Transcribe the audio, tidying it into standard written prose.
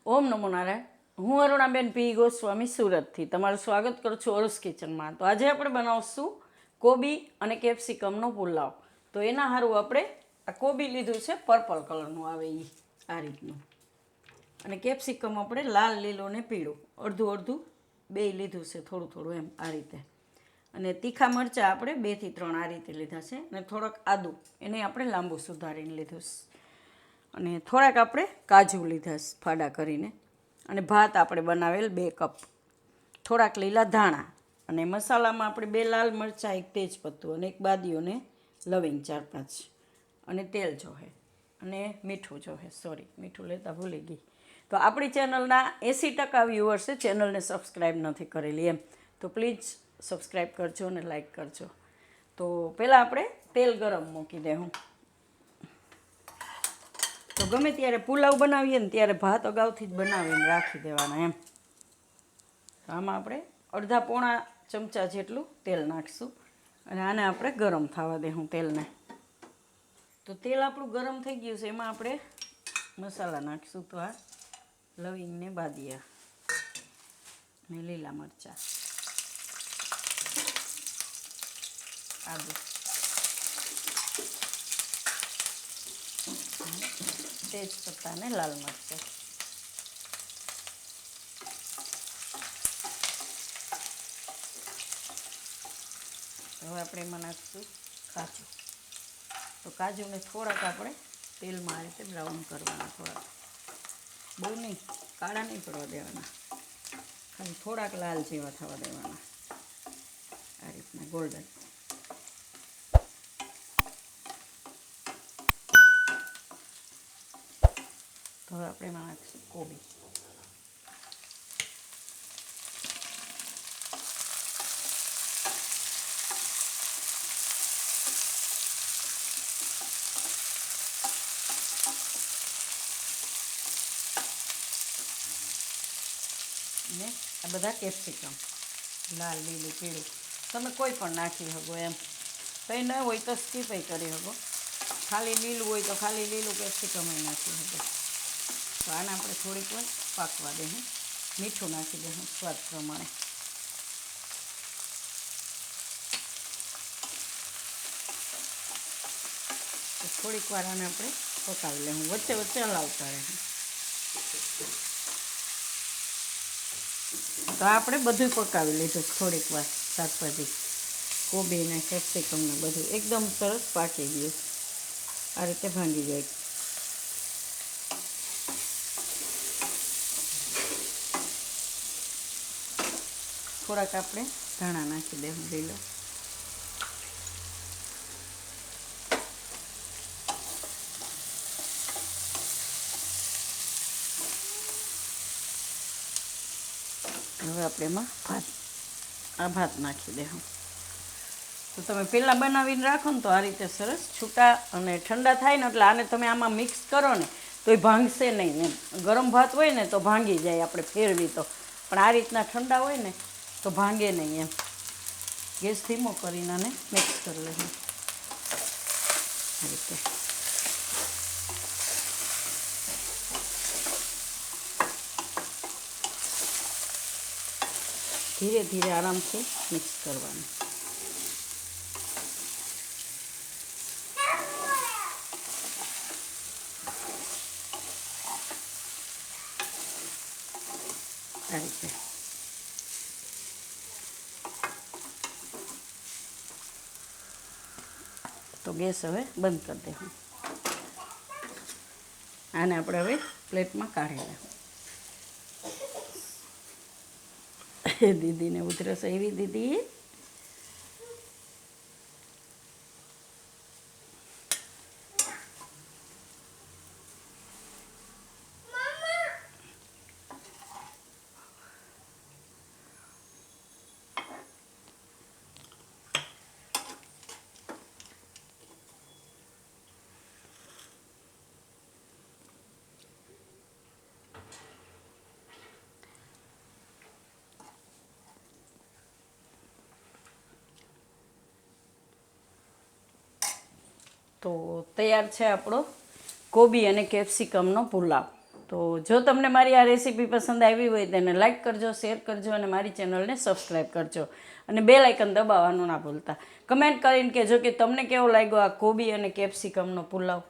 ઓમ નમો નારાયણ. હું અરુણાબેન પી ગોસ્વામી સુરતથી તમારું સ્વાગત કરું છું અરુસ કિચનમાં. તો આજે આપણે બનાવશું કોબી અને કેપ્સિકમનો પુલાવ. તો એના સારું આપણે આ કોબી લીધું છે, પર્પલ કલરનું આવે એ આ રીતનું, અને કેપ્સિકમ આપણે લાલ, લીલું ને પીળું અડધું અડધું બે લીધું છે, થોડું થોડું એમ આ રીતે. અને તીખા મરચાં આપણે 2 થી 3 આ રીતે લીધા છે, અને થોડોક આદું એને આપણે લાંબુ સુધારીને લીધું છે, અને થોડાક આપણે કાજુ લીધા ફાડા કરીને, અને ભાત આપણે બનાવેલ 2 કપ, થોડાક લીલા ધાણા, અને મસાલામાં આપણે 2 લાલ મરચાં, 1 તેજપત્તું અને 1 બાદીયો ને લવિંગ 4-5, અને તેલ જોહે, અને મીઠું જોહે. સોરી, મીઠું લેતા ભૂલી ગઈ. તો આપણી ચેનલના 80% વ્યુઅર્સ છે, ચેનલને સબસ્ક્રાઈબ નથી કરેલી એમ, તો પ્લીઝ સબસ્ક્રાઈબ કરજો અને લાઈક કરજો. તો પહેલાં આપણે તેલ ગરમ મૂકી દેવું. તો ગમે ત્યારે પુલાવ બનાવીએ ને ત્યારે ભાત અગાઉથી જ બનાવીને રાખી દેવાના એમ. તો આમાં આપણે અડધા પોણા ચમચા જેટલું તેલ નાખીશું, અને આને આપણે ગરમ થવા દેવું તેલને. તો તેલ આપણું ગરમ થઈ ગયું છે, એમાં આપણે મસાલા નાખીશું. તો આ લવિંગ ને બાદિયા ને લીલા મરચાં, આદુ, તેજપત્તા ને લાલ મરચાં. હવે આપણે એમાં નાખીશું કાજુ. તો કાજુને થોડાક આપણે તેલમાં આ રીતે બ્રાઉન કરવાના, થોડાક, બહુ નહીં, કાળા નહીં પડવા દેવાના, ખાલી થોડાક લાલ જેવા થવા દેવાના, આ રીતના ગોલ્ડન. તો હવે આપણે એમાં નાખીશું કોબી. ને આ બધા કેપ્સિકમ, લાલ, લીલું, પીળું, તમે કોઈ પણ નાખી શકો એમ, કંઈ ન હોય તો સ્કીપ કરી શકો. ખાલી લીલું હોય તો ખાલી લીલું કેપ્સિકમ નાખી શકો. તો આને આપણે થોડીક વાર પાકવા દઈએ. મીઠું નાખી દઈએ સ્વાદ પ્રમાણે. તો થોડીક વાર આને આપણે પકાવી લઈએ, વચ્ચે વચ્ચે હલાવતા રહીએ. તો આપણે બધું પકાવી લીધું થોડીક વાર. શાકભાજી, કોબી ને કેપ્સિકમ ને બધું એકદમ સરસ પાકી ગયું, આ રીતે ભાંગી જાય. થોડાક આપણે ધાણા નાખી દેવું લીલો. હવે આપણે એમાં ભાત નાખી દેવું. તો તમે પહેલાં બનાવીને રાખો ને તો આ રીતે સરસ છૂટા, અને ઠંડા થાય ને એટલે આને તમે આમાં મિક્સ કરો ને તો એ ભાંગશે નહીં એમ. ગરમ ભાત હોય ને તો ભાંગી જાય, આપણે ફેરવી તો, પણ આ રીતના ઠંડા હોય ને તો ભાંગે નહીં એમ. ગેસ ધીમો કરીને આને મિક્સ કરી લેવું આ રીતે. ધીરે ધીરે આરામથી મિક્સ કરવાનું. આ રીતે. તો ગેસ હવે બંધ કરી દેવું. આને આપણે હવે પ્લેટમાં કાઢી લેવું. દીદીને ઉધરસ એવી દીદી. તો તૈયાર છે આપણો કોબી અને કેપ્સિકમનો પુલાવ. તો જો તમને મારી આ રેસીપી પસંદ આવી હોય તેને લાઇક કરજો, શેર કરજો અને મારી ચેનલને સબસ્ક્રાઈબ કરજો અને બેલ આઇકન દબાવવાનું ના ભૂલતા. કમેન્ટ કરીને કહેજો કે તમને કેવો લાગ્યો આ કોબી અને કેપ્સિકમનો પુલાવ.